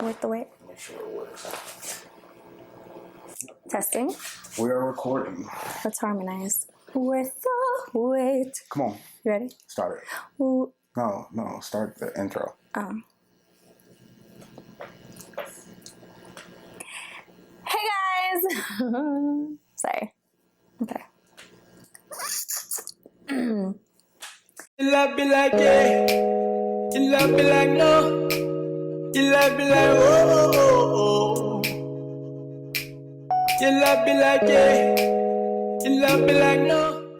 Worth the wait. Make sure it works. Testing. We are recording. Let's harmonize. Worth the wait. Come on. You ready? Start it. Ooh. No. Start the intro. Oh. Hey guys. Sorry. Okay. You love me like yeah. You love me like no. You love me like oh. You love me like yeah. You love me like no.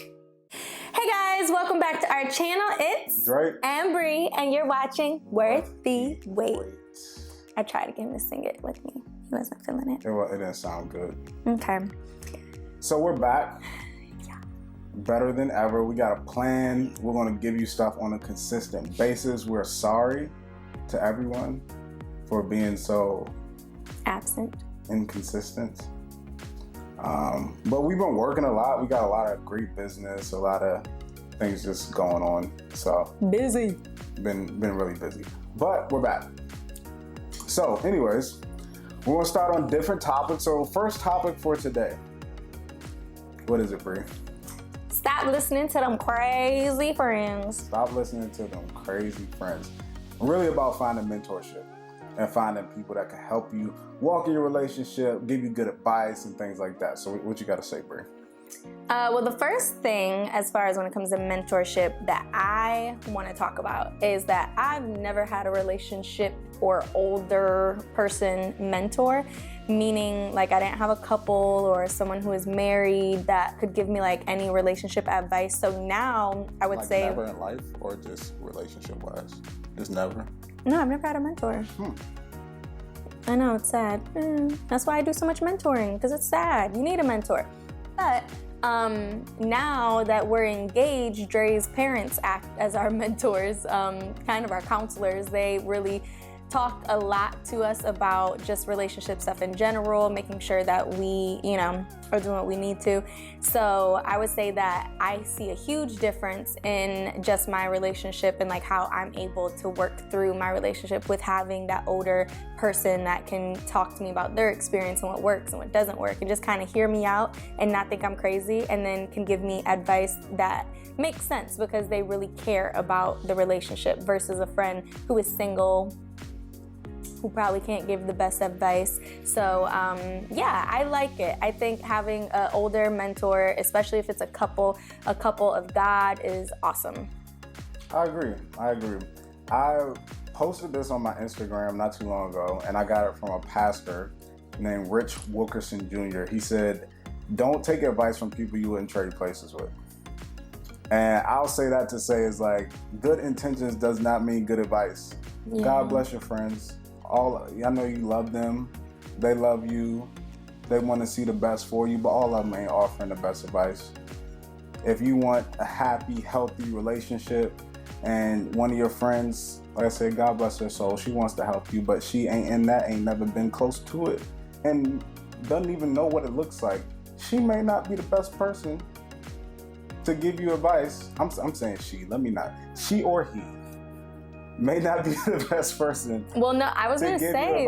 Hey guys, welcome back to our channel. It's Dre Bre, and you're watching Worth the Wait. I tried to get him to sing it with me. He wasn't feeling it. It didn't sound good. Okay. So we're back. Better than ever. We got a plan. We're going to give you stuff on a consistent basis. We're sorry to everyone for being so Absent. inconsistent. But we've been working a lot. We got a lot of great business, a lot of things just going on. So Busy. been really busy. But we're back. So anyways, we're going to start on different topics. So first topic for today. What is it, Bre? Stop listening to them crazy friends. Stop listening to them crazy friends. Really about finding mentorship and finding people that can help you walk in your relationship, give you good advice and things like that. So what you got to say, Bre? Well, the first thing, as far as when it comes to mentorship, that I want to talk about is that I've never had a relationship or older person mentor, meaning like I didn't have a couple or someone who is married that could give me like any relationship advice. So now I would say never in life or just relationship wise? Just never? No, I've never had a mentor. I know, it's sad. That's why I do so much mentoring, because it's sad. You need a mentor. But now that we're engaged, Dre's parents act as our mentors, kind of our counselors. They really talk a lot to us about just relationship stuff in general, making sure that we, are doing what we need to. So I would say that I see a huge difference in just my relationship and like how I'm able to work through my relationship with having that older person that can talk to me about their experience and what works and what doesn't work and just kind of hear me out and not think I'm crazy, and then can give me advice that makes sense because they really care about the relationship versus a friend who is single, who probably can't give the best advice. So yeah, I like it. I think having an older mentor, especially if it's a couple of God, is awesome. I agree. I posted this on my Instagram not too long ago, and I got it from a pastor named Rich Wilkerson Jr. He said, don't take advice from people you wouldn't trade places with. And I'll say that to say is like, good intentions does not mean good advice. Yeah. God bless your friends. I know you love them. They love you. They want to see the best for you, but all of them ain't offering the best advice. If you want a happy, healthy relationship and one of your friends, like I said, God bless her soul, she wants to help you, but she ain't in that, ain't never been close to it, and doesn't even know what it looks like, she may not be the best person to give you advice. I'm saying she or he may not be the best person. Well, no, I was gonna say,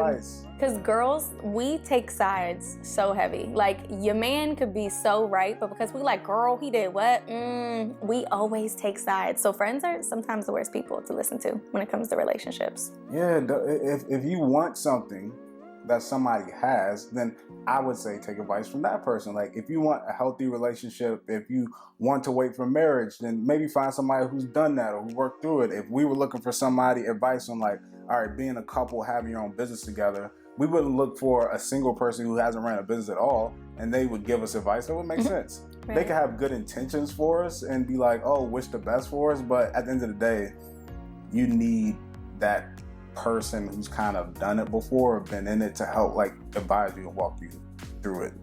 because girls, we take sides so heavy. Like, your man could be so right, but because we like, girl, he did what? We always take sides. So friends are sometimes the worst people to listen to when it comes to relationships. Yeah, if you want something that somebody has, then I would say take advice from that person. Like, if you want a healthy relationship, if you want to wait for marriage, then maybe find somebody who's done that or who worked through it. If we were looking for somebody advice on like, all right, being a couple, having your own business together, we wouldn't look for a single person who hasn't ran a business at all and they would give us advice. That would make sense. Right. They could have good intentions for us and be like, oh, wish the best for us. But at the end of the day, you need that person who's kind of done it before or been in it to help like advise you and walk you through it.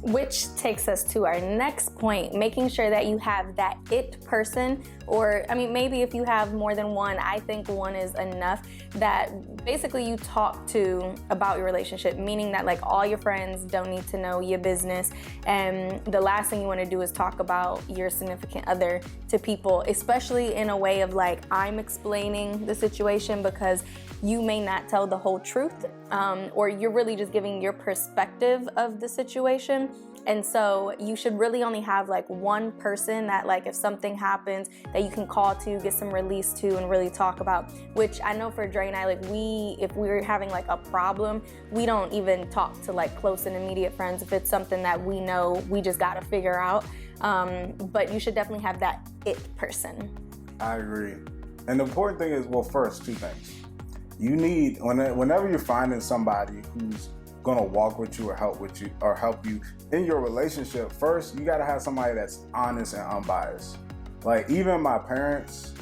Which takes us to our next point, making sure that you have that it person, or I mean, maybe if you have more than one, I think one is enough, that basically you talk to about your relationship, meaning that like all your friends don't need to know your business. And the last thing you want to do is talk about your significant other to people, especially in a way of like, I'm explaining the situation, because you may not tell the whole truth, or you're really just giving your perspective of the situation. And so you should really only have like one person that like if something happens that you can call to, get some release to, and really talk about. Which I know for Dre and I, like if we're having like a problem, we don't even talk to like close and immediate friends if it's something that we know we just gotta figure out. But you should definitely have that it person. I agree. And the important thing is, well, first, two things. You need, whenever you're finding somebody who's gonna walk with you or help you in your relationship, first, you gotta have somebody that's honest and unbiased. Like even my parents,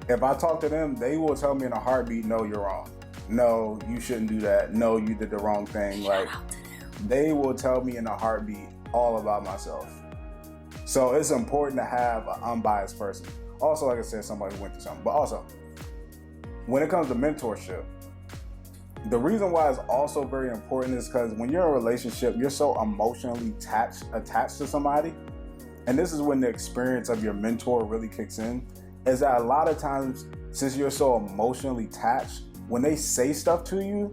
if I talk to them, they will tell me in a heartbeat, no, you're wrong. No, you shouldn't do that. No, you did the wrong thing. Like they will tell me in a heartbeat all about myself. So it's important to have an unbiased person. Also, like I said, somebody who went through something. But also, when it comes to mentorship, the reason why it's also very important is because when you're in a relationship, you're so emotionally attached to somebody. And this is when the experience of your mentor really kicks in, is that a lot of times, since you're so emotionally attached, when they say stuff to you,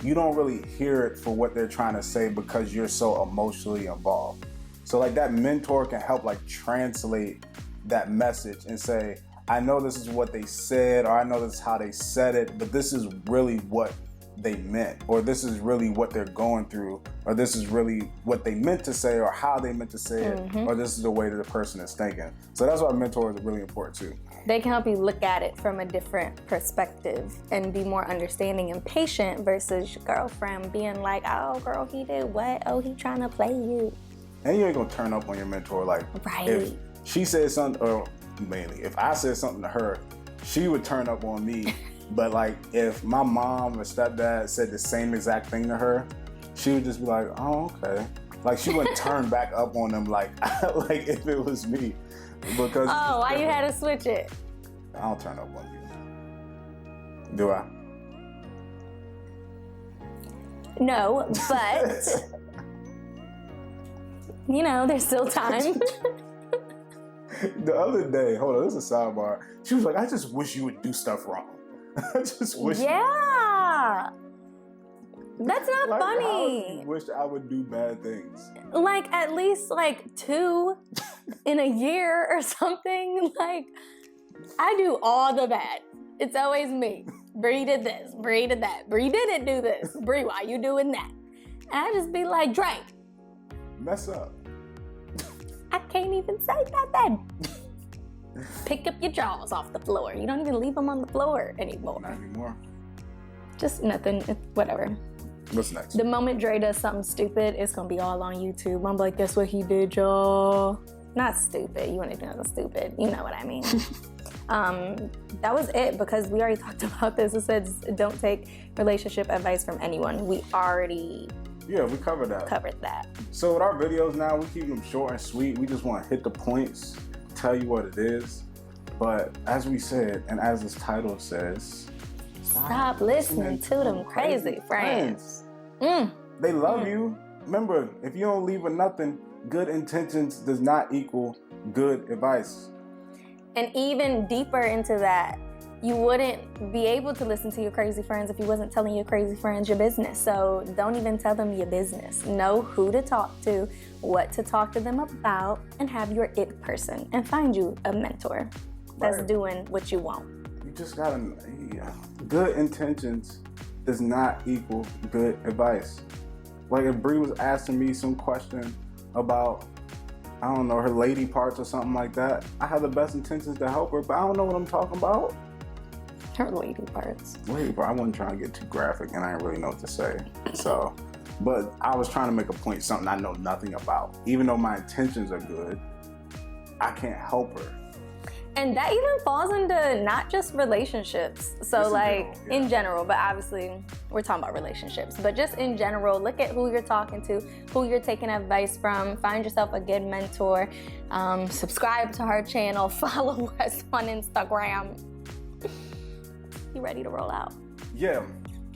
you don't really hear it for what they're trying to say because you're so emotionally involved. So like that mentor can help like translate that message and say, I know this is what they said, or I know this is how they said it, but this is really what they meant, or this is really what they're going through, or this is really what they meant to say, or how they meant to say it, or this is the way that the person is thinking. So that's why mentors are really important too. They can help you look at it from a different perspective and be more understanding and patient versus your girlfriend being like, oh girl, he did what? Oh, he trying to play you. And you ain't gonna turn up on your mentor. Like if she said something, or mainly if I said something to her, she would turn up on me. But like if my mom or stepdad said the same exact thing to her, she would just be like, oh, okay. Like she wouldn't turn back up on them like like if it was me. Because why you had to switch it? I don't turn up on you. Do I? No, but you know, there's still time. The other day, hold on, this is a sidebar. She was like, I just wish you would do stuff wrong. I just wish. Yeah. That's not like, funny. I wish I would do bad things. Like at least like 2 in a year or something. Like I do all the bad. It's always me. Bree did this. Bree did that. Bree didn't do this. Bree, why you doing that? And I just be like, Dre. Mess up. I can't even say nothing. Pick up your jaws off the floor. You don't even leave them on the floor anymore. Not anymore. Just nothing. Whatever. What's next? The moment Dre does something stupid, it's gonna be all on YouTube. I'm like, guess what he did, y'all? Not stupid. You want to do nothing stupid. You know what I mean. That was it, because we already talked about this. It says don't take relationship advice from anyone. We already we covered that. So with our videos now, we keep them short and sweet. We just want to hit the points, tell you what it is. But as we said, and as this title says, stop listening to them crazy friends. They love you. Remember, if you don't leave with nothing, good intentions does not equal good advice. And even deeper into that, you wouldn't be able to listen to your crazy friends if you wasn't telling your crazy friends your business. So don't even tell them your business. Know who to talk to, what to talk to them about, and have your it person, and find you a mentor that's doing what you want. You just gotta, good intentions does not equal good advice. Like if Bree was asking me some question about, I don't know, her lady parts or something like that, I have the best intentions to help her, but I don't know what I'm talking about. Her lady parts. Lady part, I wasn't trying to get too graphic and I didn't really know what to say. So, but I was trying to make a point, something I know nothing about. Even though my intentions are good, I can't help her. And that even falls into not just relationships. So Just in like general, yeah. in general, but obviously we're talking about relationships. But just in general, look at who you're talking to, who you're taking advice from. Find yourself a good mentor. Subscribe to our channel. Follow us on Instagram. You ready to roll out? Yeah.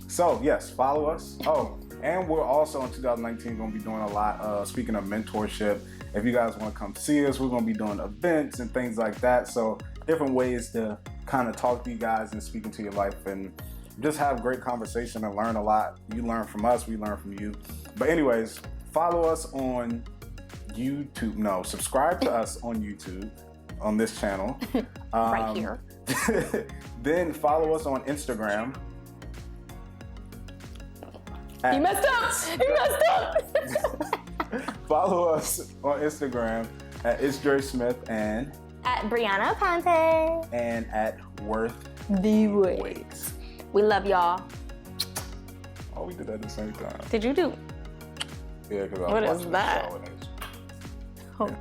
So yes, follow us. Oh, and we're also in 2019 going to be doing a lot. Speaking of mentorship, if you guys want to come see us, we're going to be doing events and things like that. So different ways to kind of talk to you guys and speak into your life and just have great conversation and learn a lot. You learn from us, we learn from you. But anyways, follow us on YouTube. No, subscribe to us on YouTube on this channel. Right here. Then follow us on Instagram. You messed up. You messed up. Follow us on Instagram at It's Dre Smith and At Brianna Ponte. and at Worth The Weights. We love y'all. Oh, we did that at the same time. Did you do? Yeah, because I What was is watching that? the show and it was- Oh.